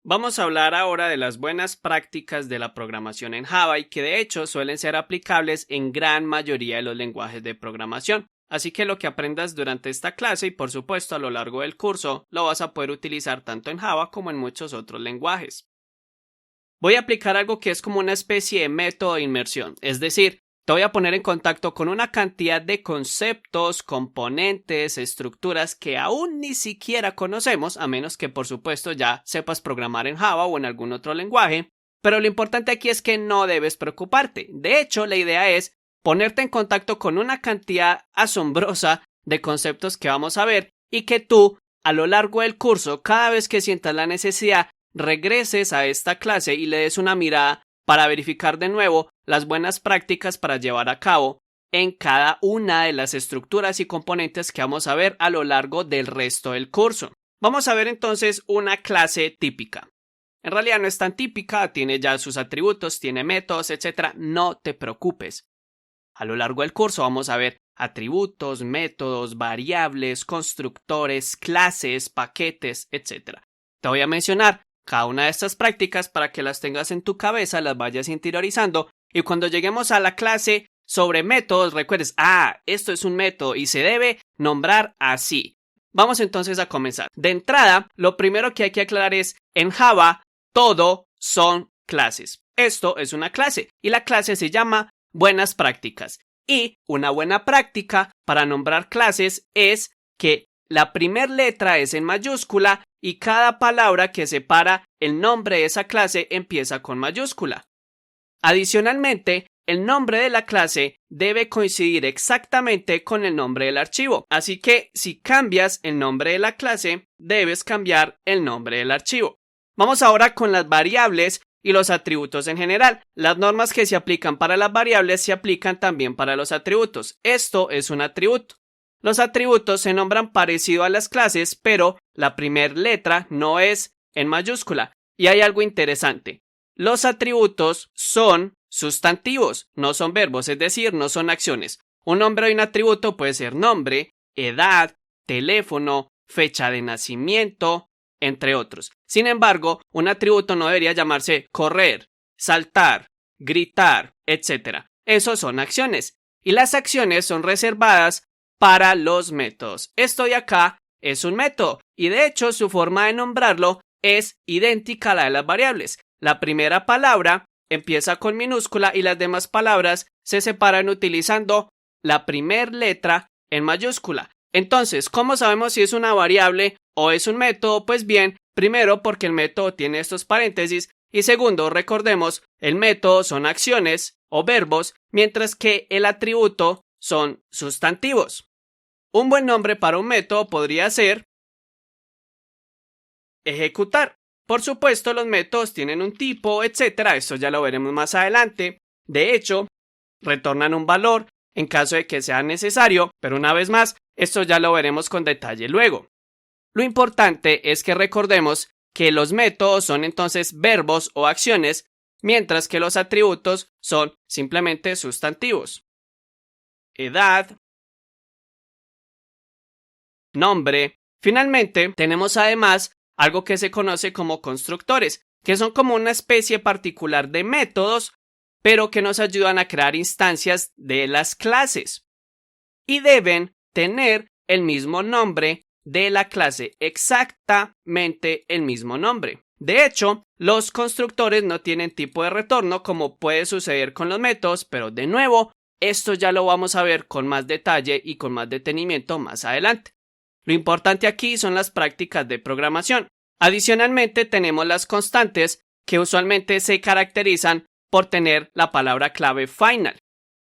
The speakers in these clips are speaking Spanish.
Vamos a hablar ahora de las buenas prácticas de la programación en Java y que de hecho suelen ser aplicables en gran mayoría de los lenguajes de programación. Así que lo que aprendas durante esta clase y por supuesto a lo largo del curso lo vas a poder utilizar tanto en Java como en muchos otros lenguajes. Voy a aplicar algo que es como una especie de método de inmersión, es decir, te voy a poner en contacto con una cantidad de conceptos, componentes, estructuras que aún ni siquiera conocemos, a menos que por supuesto ya sepas programar en Java o en algún otro lenguaje, pero lo importante aquí es que no debes preocuparte. De hecho, la idea es ponerte en contacto con una cantidad asombrosa de conceptos que vamos a ver y que tú, a lo largo del curso, cada vez que sientas la necesidad, regreses a esta clase y le des una mirada para verificar de nuevo las buenas prácticas para llevar a cabo en cada una de las estructuras y componentes que vamos a ver a lo largo del resto del curso. Vamos a ver entonces una clase típica. En realidad no es tan típica, tiene ya sus atributos, tiene métodos, etc. No te preocupes. A lo largo del curso vamos a ver atributos, métodos, variables, constructores, clases, paquetes, etc. Te voy a mencionar cada una de estas prácticas para que las tengas en tu cabeza, las vayas interiorizando y cuando lleguemos a la clase sobre métodos recuerdes, esto es un método y se debe nombrar así. Vamos entonces a comenzar. De entrada, lo primero que hay que aclarar es, en Java, todo son clases. Esto es una clase y la clase se llama buenas prácticas. Y una buena práctica para nombrar clases es que la primera letra es en mayúscula y cada palabra que separa el nombre de esa clase empieza con mayúscula. Adicionalmente, el nombre de la clase debe coincidir exactamente con el nombre del archivo. Así que si cambias el nombre de la clase, debes cambiar el nombre del archivo. Vamos ahora con las variables y los atributos en general. Las normas que se aplican para las variables se aplican también para los atributos. Esto es un atributo. Los atributos se nombran parecido a las clases, pero la primera letra no es en mayúscula. Y hay algo interesante. Los atributos son sustantivos, no son verbos, es decir, no son acciones. Un nombre de un atributo puede ser nombre, edad, teléfono, fecha de nacimiento, entre otros. Sin embargo, un atributo no debería llamarse correr, saltar, gritar, etc. Esos son acciones. Y las acciones son reservadas para los métodos. Esto de acá es un método y de hecho su forma de nombrarlo es idéntica a la de las variables. La primera palabra empieza con minúscula y las demás palabras se separan utilizando la primera letra en mayúscula. Entonces, ¿cómo sabemos si es una variable o es un método? Pues bien, primero porque el método tiene estos paréntesis y segundo, recordemos, el método son acciones o verbos, mientras que el atributo son sustantivos. Un buen nombre para un método podría ser ejecutar. Por supuesto, los métodos tienen un tipo, etc. Esto ya lo veremos más adelante. De hecho, retornan un valor en caso de que sea necesario, pero una vez más, esto ya lo veremos con detalle luego. Lo importante es que recordemos que los métodos son entonces verbos o acciones, mientras que los atributos son simplemente sustantivos. Edad, nombre. Finalmente, tenemos además algo que se conoce como constructores, que son como una especie particular de métodos, pero que nos ayudan a crear instancias de las clases. Y deben tener el mismo nombre de la clase, exactamente el mismo nombre. De hecho, los constructores no tienen tipo de retorno como puede suceder con los métodos, pero de nuevo, esto ya lo vamos a ver con más detalle y con más detenimiento más adelante. Lo importante aquí son las prácticas de programación. Adicionalmente tenemos las constantes que usualmente se caracterizan por tener la palabra clave final.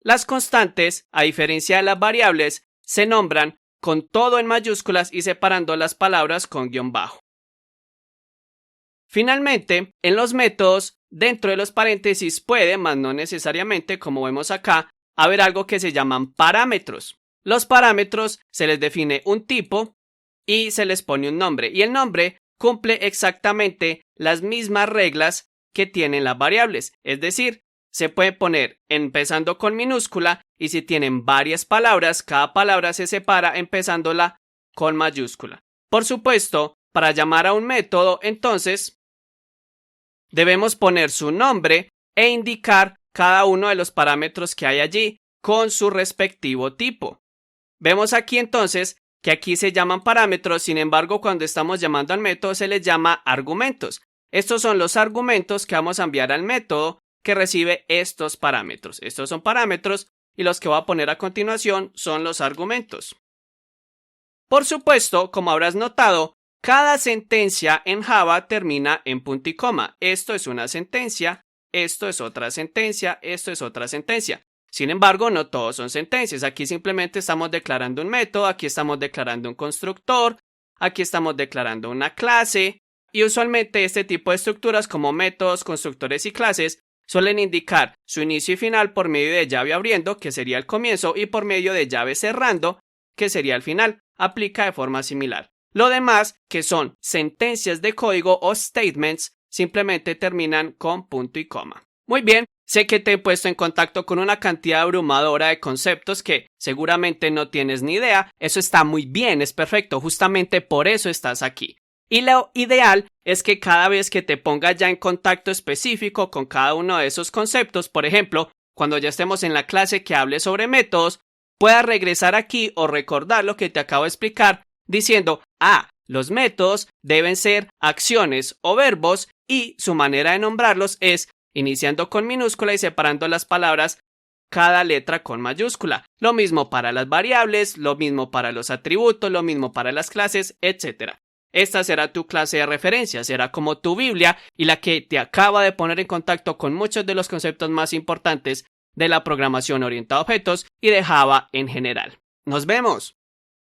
Las constantes, a diferencia de las variables, se nombran con todo en mayúsculas y separando las palabras con guión bajo. Finalmente, en los métodos, dentro de los paréntesis puede, más no necesariamente, como vemos acá, haber algo que se llaman parámetros. Los parámetros se les define un tipo y se les pone un nombre y el nombre cumple exactamente las mismas reglas que tienen las variables, es decir, se puede poner empezando con minúscula y si tienen varias palabras, cada palabra se separa empezándola con mayúscula. Por supuesto, para llamar a un método, entonces, debemos poner su nombre e indicar cada uno de los parámetros que hay allí con su respectivo tipo. Vemos aquí entonces que aquí se llaman parámetros, sin embargo, cuando estamos llamando al método se les llama argumentos. Estos son los argumentos que vamos a enviar al método que recibe estos parámetros. Estos son parámetros y los que voy a poner a continuación son los argumentos. Por supuesto, como habrás notado, cada sentencia en Java termina en punto y coma. Esto es una sentencia, esto es otra sentencia, esto es otra sentencia. Sin embargo, no todos son sentencias. Aquí simplemente estamos declarando un método, aquí estamos declarando un constructor, aquí estamos declarando una clase. Y usualmente este tipo de estructuras como métodos, constructores y clases suelen indicar su inicio y final por medio de llave abriendo, que sería el comienzo, y por medio de llave cerrando, que sería el final. Aplica de forma similar. Lo demás, que son sentencias de código o statements, simplemente terminan con punto y coma. Muy bien, sé que te he puesto en contacto con una cantidad abrumadora de conceptos que seguramente no tienes ni idea. Eso está muy bien, es perfecto, justamente por eso estás aquí. Y lo ideal es que cada vez que te pongas ya en contacto específico con cada uno de esos conceptos, por ejemplo, cuando ya estemos en la clase que hable sobre métodos, puedas regresar aquí o recordar lo que te acabo de explicar diciendo, los métodos deben ser acciones o verbos y su manera de nombrarlos es iniciando con minúscula y separando las palabras cada letra con mayúscula. Lo mismo para las variables, lo mismo para los atributos, lo mismo para las clases, etc. Esta será tu clase de referencia, será como tu Biblia y la que te acaba de poner en contacto con muchos de los conceptos más importantes de la programación orientada a objetos y de Java en general. ¡Nos vemos!